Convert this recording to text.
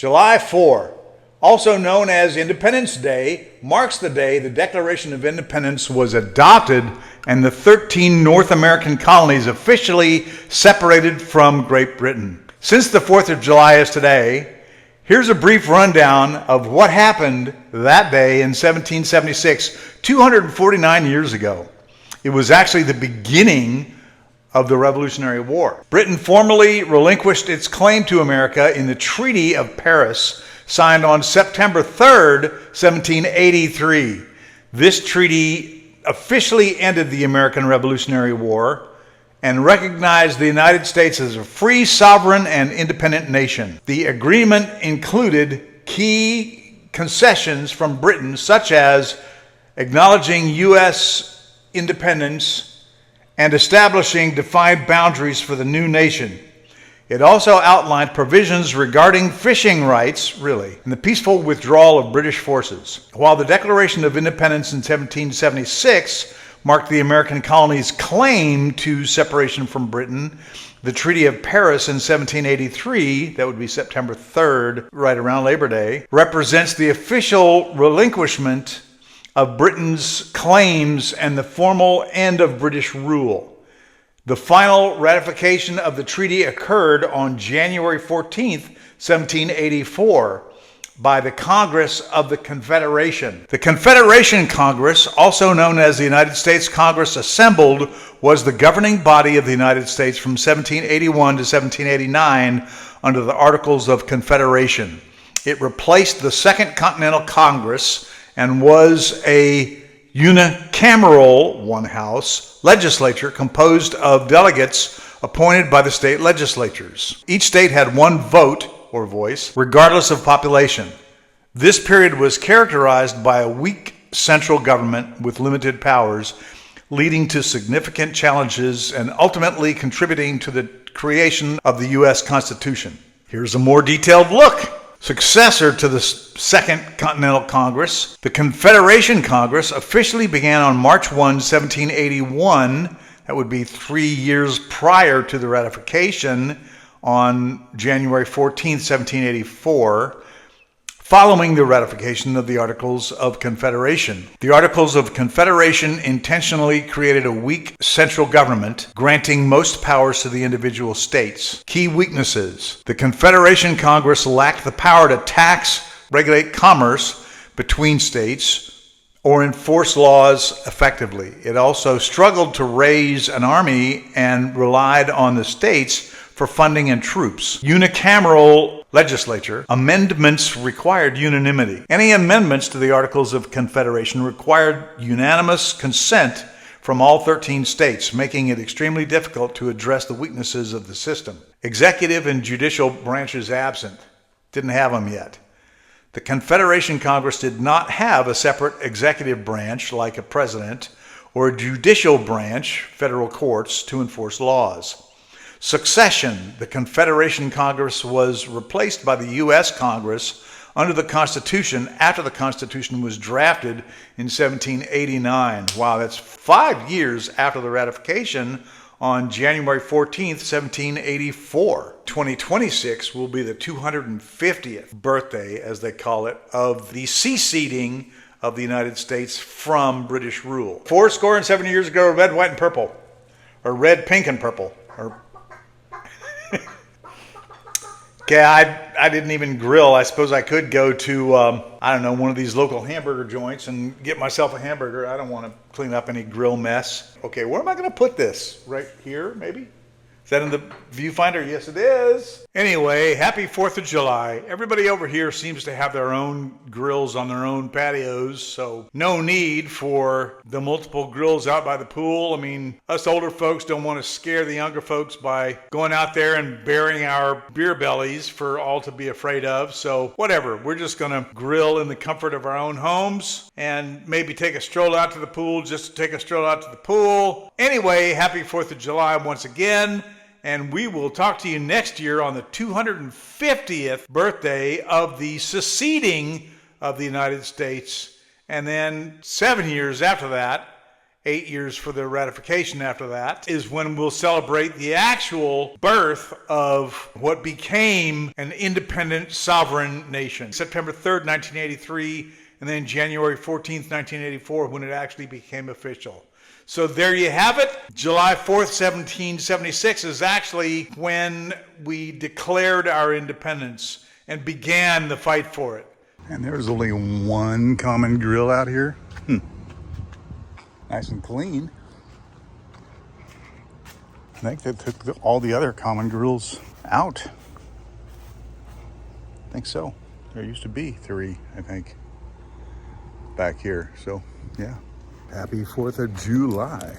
July 4, also known as Independence Day, marks the day the Declaration of Independence was adopted and the 13 North American colonies officially separated from Great Britain. Since the 4th of July is today, here's a brief rundown of what happened that day in 1776, 249 years ago. It was actually the beginning of the Revolutionary War. Britain formally relinquished its claim to America in the Treaty of Paris, signed on September 3rd, 1783. This treaty officially ended the American Revolutionary War and recognized the United States as a free, sovereign, and independent nation. The agreement included key concessions from Britain, such as acknowledging U.S. independence and establishing defined boundaries for the new nation. It also outlined provisions regarding fishing rights, and the peaceful withdrawal of British forces. While the Declaration of Independence in 1776 marked the American colonies' claim to separation from Britain, the Treaty of Paris in 1783, that would be September 3rd, right around Labor Day, represents the official relinquishment of Britain's claims and the formal end of British rule. The final ratification of the treaty occurred on January 14th, 1784, by the Congress of the Confederation. The Confederation Congress, also known as the United States Congress Assembled, was the governing body of the United States from 1781 to 1789 under the Articles of Confederation. It replaced the Second Continental Congress and was a unicameral, one-house, legislature composed of delegates appointed by the state legislatures. Each state had one vote or voice, regardless of population. This period was characterized by a weak central government with limited powers, leading to significant challenges and ultimately contributing to the creation of the U.S. Constitution. Here's a more detailed look. Successor to the Second Continental Congress, the Confederation Congress officially began on March 1, 1781. That would be 3 years prior to the ratification on January 14, 1784, following the ratification of the Articles of Confederation. The Articles of Confederation intentionally created a weak central government, granting most powers to the individual states. Key weaknesses: the Confederation Congress lacked the power to tax, regulate commerce between states, or enforce laws effectively. It also struggled to raise an army and relied on the states for funding and troops. Unicameral legislature, amendments required unanimity. Any amendments to the Articles of Confederation required unanimous consent from all 13 states, making it extremely difficult to address the weaknesses of the system. Executive and judicial branches absent. Didn't have them yet. The Confederation Congress did not have a separate executive branch like a president or a judicial branch, federal courts, to enforce laws. Succession. The Confederation Congress was replaced by the U.S. Congress under the Constitution after the Constitution was drafted in 1789. Wow, that's 5 years after the ratification on January 14th, 1784. 2026 will be the 250th birthday, as they call it, of the seceding of the United States from British rule. 70 years ago, red, white, and purple. Or red, pink, and purple. Or okay, I didn't even grill. I suppose I could go to, one of these local hamburger joints and get myself a hamburger. I don't want to clean up any grill mess. Okay, where am I going to put this? Right here, maybe? Is that in the viewfinder? Yes, it is. Anyway, happy 4th of July. Everybody over here seems to have their own grills on their own patios, so no need for the multiple grills out by the pool. I mean, us older folks don't want to scare the younger folks by going out there and baring our beer bellies for all to be afraid of. So whatever, we're just going to grill in the comfort of our own homes and maybe take a stroll out to the pool just to take a stroll out to the pool. Anyway, happy 4th of July once again. And we will talk to you next year on the 250th birthday of the seceding of the United States. And then 7 years after that, 8 years for the ratification after that, is when we'll celebrate the actual birth of what became an independent sovereign nation. September 3rd, 1983, and then January 14th, 1984, when it actually became official. So there you have it. July 4th, 1776 is actually when we declared our independence and began the fight for it. And there's only one common grill out here. Nice and clean. I think they took all the other common grills out. I think so. There used to be 3, I think, back here. So, yeah. Happy 4th of July.